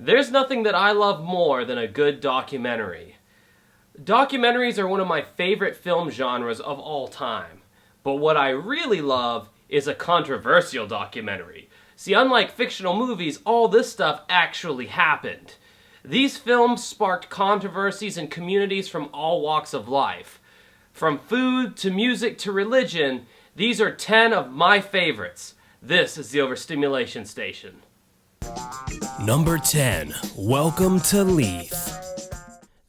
There's nothing that I love more than a good documentary. Documentaries are one of my favorite film genres of all time. But what I really love is a controversial documentary. See, unlike fictional movies, all this stuff actually happened. These films sparked controversies in communities from all walks of life. From food to music to religion, these are 10 of my favorites. This is the Overstimulation Station. Number 10. Welcome to Leith.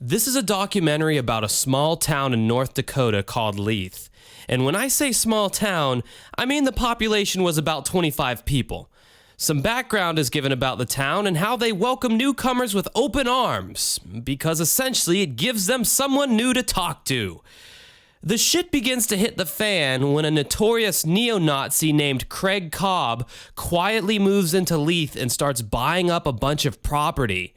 This is a documentary about a small town in North Dakota called Leith. And when I say small town, I mean the population was about 25 people. Some background is given about the town and how they welcome newcomers with open arms, because essentially it gives them someone new to talk to. The shit begins to hit the fan when a notorious neo-Nazi named Craig Cobb quietly moves into Leith and starts buying up a bunch of property.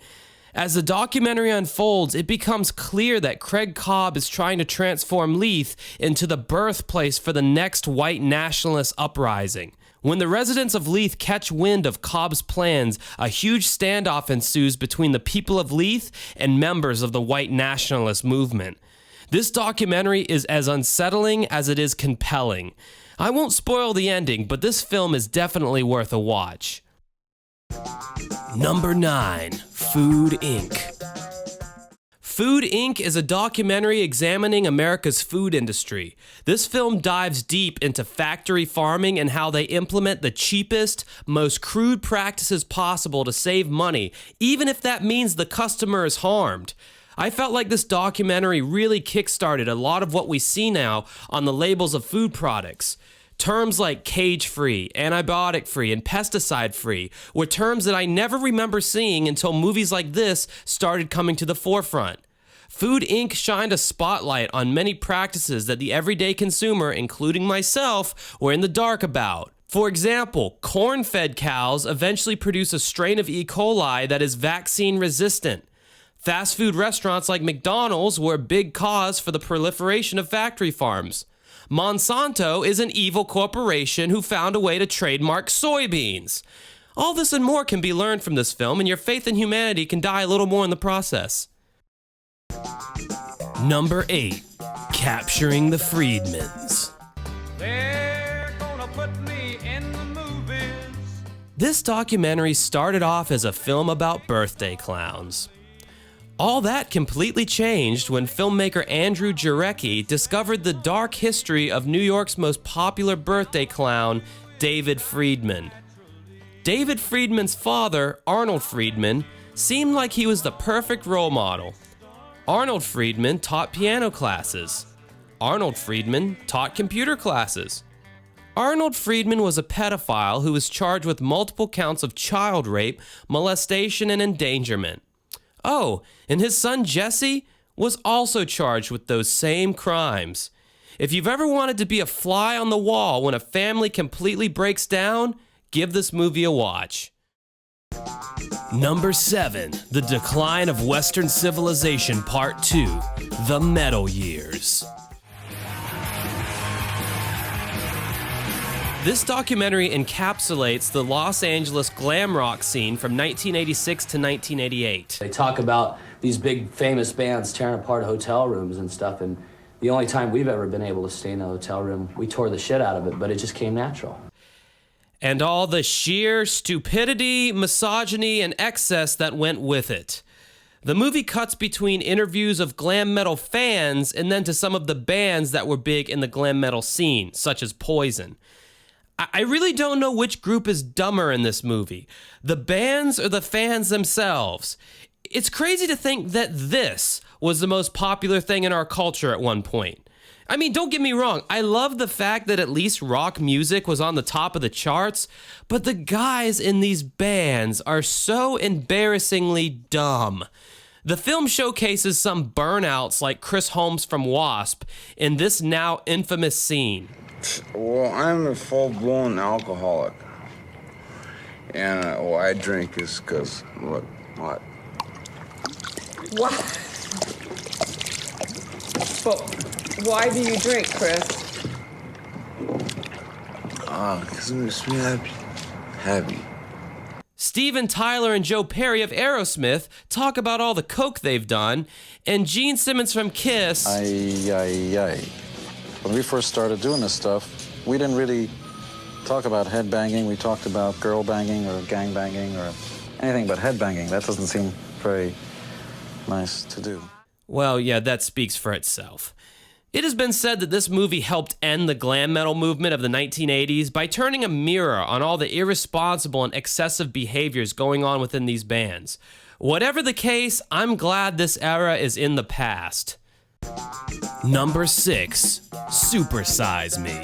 As the documentary unfolds, it becomes clear that Craig Cobb is trying to transform Leith into the birthplace for the next white nationalist uprising. When the residents of Leith catch wind of Cobb's plans, a huge standoff ensues between the people of Leith and members of the white nationalist movement. This documentary is as unsettling as it is compelling. I won't spoil the ending, but this film is definitely worth a watch. Number 9. Food Inc. Food Inc. is a documentary examining America's food industry. This film dives deep into factory farming and how they implement the cheapest, most crude practices possible to save money, even if that means the customer is harmed. I felt like this documentary really kickstarted a lot of what we see now on the labels of food products. Terms like cage-free, antibiotic-free, and pesticide-free were terms that I never remember seeing until movies like this started coming to the forefront. Food Inc. shined a spotlight on many practices that the everyday consumer, including myself, were in the dark about. For example, corn-fed cows eventually produce a strain of E. coli that is vaccine-resistant. Fast food restaurants like McDonald's were a big cause for the proliferation of factory farms. Monsanto is an evil corporation who found a way to trademark soybeans. All this and more can be learned from this film, and your faith in humanity can die a little more in the process. Number 8. Capturing the Friedmans. They're gonna put me in the movies. This documentary started off as a film about birthday clowns. All that completely changed when filmmaker Andrew Jarecki discovered the dark history of New York's most popular birthday clown, David Friedman. David Friedman's father, Arnold Friedman, seemed like he was the perfect role model. Arnold Friedman taught piano classes. Arnold Friedman taught computer classes. Arnold Friedman was a pedophile who was charged with multiple counts of child rape, molestation, and endangerment. Oh, and his son Jesse was also charged with those same crimes. If you've ever wanted to be a fly on the wall when a family completely breaks down, give this movie a watch. Number 7. The Decline of Western Civilization Part 2. The Metal Years. This documentary encapsulates the Los Angeles glam rock scene from 1986 to 1988. They talk about these big famous bands tearing apart hotel rooms and stuff, and the only time we've ever been able to stay in a hotel room, we tore the shit out of it, but it just came natural. And all the sheer stupidity, misogyny, and excess that went with it. The movie cuts between interviews of glam metal fans and then to some of the bands that were big in the glam metal scene, such as Poison. I really don't know which group is dumber in this movie, the bands or the fans themselves. It's crazy to think that this was the most popular thing in our culture at one point. I mean, don't get me wrong, I love the fact that at least rock music was on the top of the charts, but the guys in these bands are so embarrassingly dumb. The film showcases some burnouts like Chris Holmes from Wasp in this now infamous scene. Well, I'm a full-blown alcoholic. And why I drink is because, look, what? What? But why do you drink, Chris? Because it makes me happy. Steven Tyler and Joe Perry of Aerosmith talk about all the coke they've done, and Gene Simmons from Kiss... When we first started doing this stuff, we didn't really talk about head banging. We talked about girl banging or gang banging or anything but head banging. That doesn't seem very nice to do. Well, yeah, that speaks for itself. It has been said that this movie helped end the glam metal movement of the 1980s by turning a mirror on all the irresponsible and excessive behaviors going on within these bands. Whatever the case, I'm glad this era is in the past. Number 6, Supersize Me. A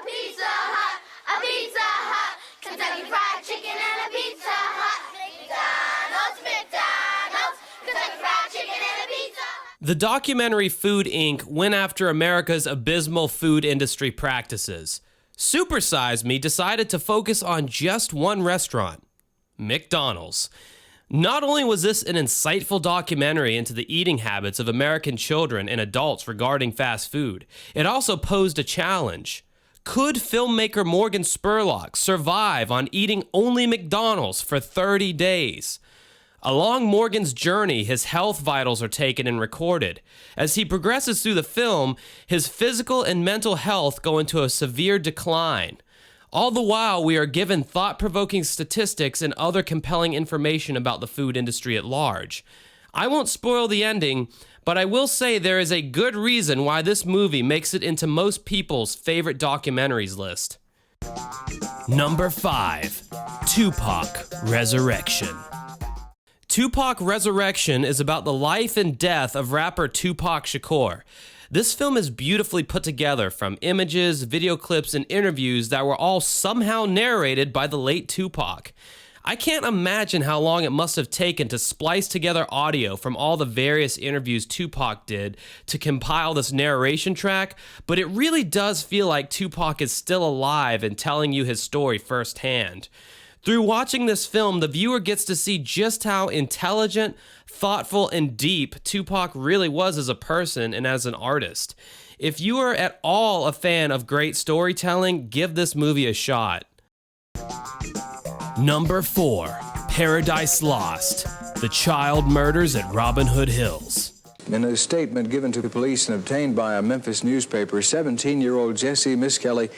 Pizza Hut, Kentucky Fried Chicken and a Pizza Hut. McDonald's, Kentucky Fried Chicken and a Pizza. The documentary Food Inc. went after America's abysmal food industry practices. Supersize Me decided to focus on just one restaurant, McDonald's. Not only was this an insightful documentary into the eating habits of American children and adults regarding fast food, it also posed a challenge. Could filmmaker Morgan Spurlock survive on eating only McDonald's for 30 days? Along Morgan's journey, his health vitals are taken and recorded. As he progresses through the film, his physical and mental health go into a severe decline. All the while, we are given thought-provoking statistics and other compelling information about the food industry at large. I won't spoil the ending, but I will say there is a good reason why this movie makes it into most people's favorite documentaries list. Number 5, Tupac Resurrection. Tupac Resurrection is about the life and death of rapper Tupac Shakur. This film is beautifully put together from images, video clips, and interviews that were all somehow narrated by the late Tupac. I can't imagine how long it must have taken to splice together audio from all the various interviews Tupac did to compile this narration track, but it really does feel like Tupac is still alive and telling you his story firsthand. Through watching this film, the viewer gets to see just how intelligent, thoughtful, and deep Tupac really was as a person and as an artist. If you are at all a fan of great storytelling, give this movie a shot. Number 4, Paradise Lost, The Child Murders at Robin Hood Hills. In a statement given to the police and obtained by a Memphis newspaper, 17-year-old Jesse Miskelly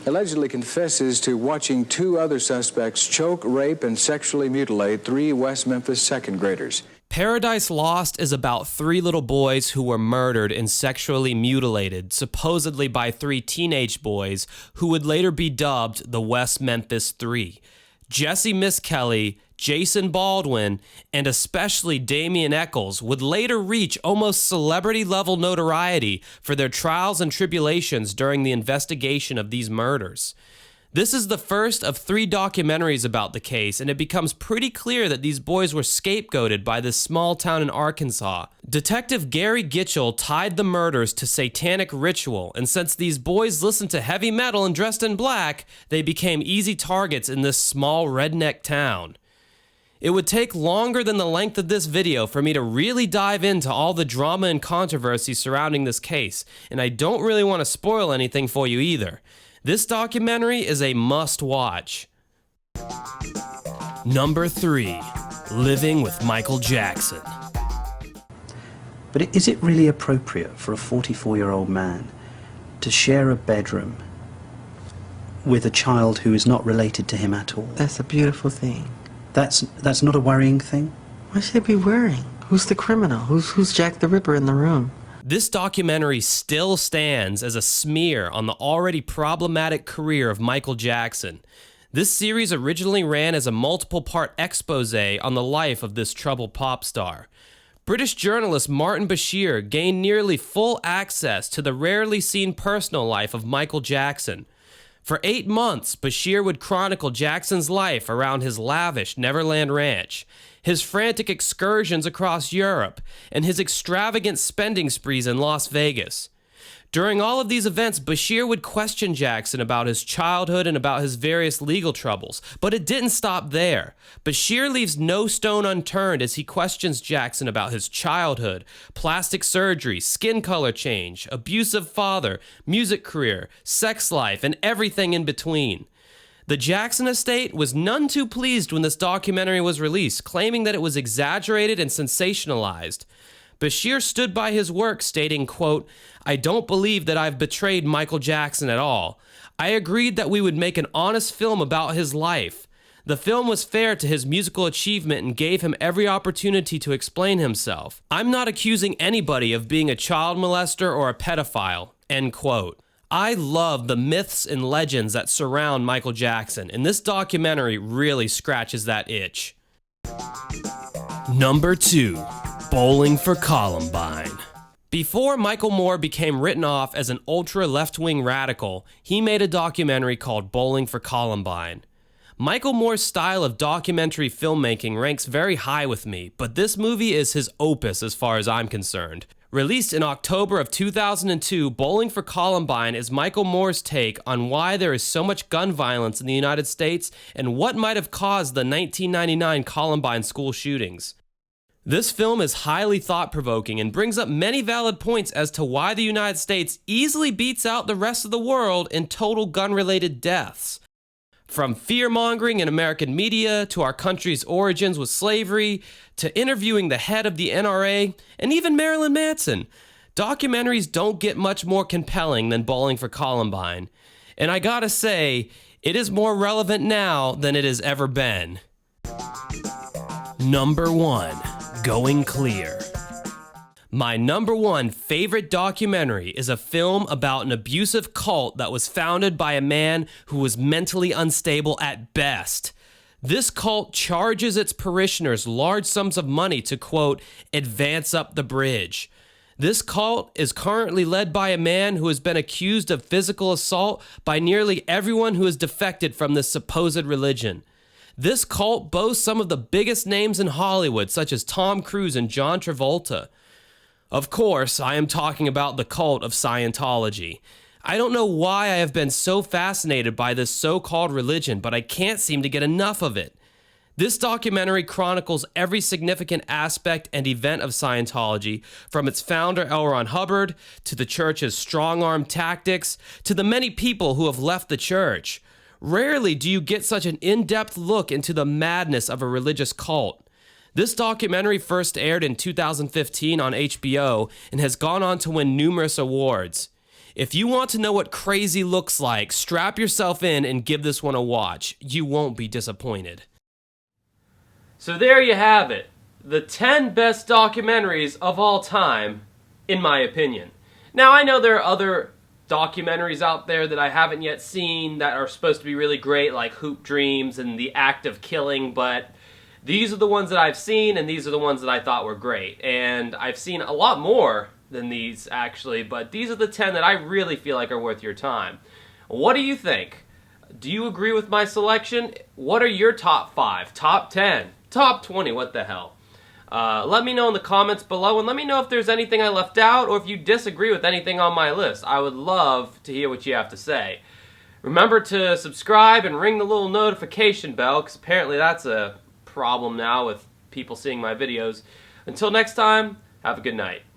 allegedly confesses to watching 2 other suspects choke, rape, and sexually mutilate 3 West Memphis second graders. Paradise Lost is about 3 little boys who were murdered and sexually mutilated, supposedly by 3 teenage boys who would later be dubbed the West Memphis 3. Jesse Miskelly, Jason Baldwin, and especially Damien Eccles would later reach almost celebrity-level notoriety for their trials and tribulations during the investigation of these murders. This is the first of 3 documentaries about the case, and it becomes pretty clear that these boys were scapegoated by this small town in Arkansas. Detective Gary Gitchell tied the murders to satanic ritual, and since these boys listened to heavy metal and dressed in black, they became easy targets in this small redneck town. It would take longer than the length of this video for me to really dive into all the drama and controversy surrounding this case, and I don't really want to spoil anything for you either. This documentary is a must-watch. Number 3, Living with Michael Jackson. But is it really appropriate for a 44-year-old man to share a bedroom with a child who is not related to him at all? That's a beautiful thing. That's not a worrying thing? Why should it be worrying? Who's the criminal? Who's Jack the Ripper in the room? This documentary still stands as a smear on the already problematic career of Michael Jackson. This series originally ran as a multiple-part expose on the life of this troubled pop star. British journalist Martin Bashir gained nearly full access to the rarely seen personal life of Michael Jackson. For 8 months, Bashir would chronicle Jackson's life around his lavish Neverland Ranch, his frantic excursions across Europe, and his extravagant spending sprees in Las Vegas. During all of these events, Bashir would question Jackson about his childhood and about his various legal troubles, but it didn't stop there. Bashir leaves no stone unturned as he questions Jackson about his childhood, plastic surgery, skin color change, abusive father, music career, sex life, and everything in between. The Jackson estate was none too pleased when this documentary was released, claiming that it was exaggerated and sensationalized. Bashir stood by his work, stating, quote, "I don't believe that I've betrayed Michael Jackson at all. I agreed that we would make an honest film about his life. The film was fair to his musical achievement and gave him every opportunity to explain himself. I'm not accusing anybody of being a child molester or a pedophile," end quote. I love the myths and legends that surround Michael Jackson, and this documentary really scratches that itch. Number 2. Bowling for Columbine. Before Michael Moore became written off as an ultra-left-wing radical, he made a documentary called Bowling for Columbine. Michael Moore's style of documentary filmmaking ranks very high with me, but this movie is his opus as far as I'm concerned. Released in October of 2002, Bowling for Columbine is Michael Moore's take on why there is so much gun violence in the United States and what might have caused the 1999 Columbine school shootings. This film is highly thought-provoking and brings up many valid points as to why the United States easily beats out the rest of the world in total gun-related deaths. From fear-mongering in American media, to our country's origins with slavery, to interviewing the head of the NRA, and even Marilyn Manson, documentaries don't get much more compelling than Bowling for Columbine. And I gotta say, it is more relevant now than it has ever been. Number 1. Going Clear. My number 1 favorite documentary is a film about an abusive cult that was founded by a man who was mentally unstable at best. This cult charges its parishioners large sums of money to, quote, advance up the bridge. This cult is currently led by a man who has been accused of physical assault by nearly everyone who has defected from this supposed religion. This cult boasts some of the biggest names in Hollywood, such as Tom Cruise and John Travolta. Of course, I am talking about the cult of Scientology. I don't know why I have been so fascinated by this so-called religion, but I can't seem to get enough of it. This documentary chronicles every significant aspect and event of Scientology, from its founder L. Ron Hubbard, to the church's strong-arm tactics, to the many people who have left the church. Rarely do you get such an in-depth look into the madness of a religious cult. This documentary first aired in 2015 on HBO and has gone on to win numerous awards. If you want to know what crazy looks like, strap yourself in and give this one a watch. You won't be disappointed. So there you have it. The 10 best documentaries of all time, in my opinion. Now, I know there are other documentaries out there that I haven't yet seen that are supposed to be really great, like Hoop Dreams and The Act of Killing, but these are the ones that I've seen, and these are the ones that I thought were great. And I've seen a lot more than these, actually, but these are the 10 that I really feel like are worth your time. What do you think? Do you agree with my selection? What are your top 5, top 10, top 20, what the hell? Let me know in the comments below, and let me know if there's anything I left out, or if you disagree with anything on my list. I would love to hear what you have to say. Remember to subscribe and ring the little notification bell, because apparently that's a problem now with people seeing my videos. Until next time, have a good night.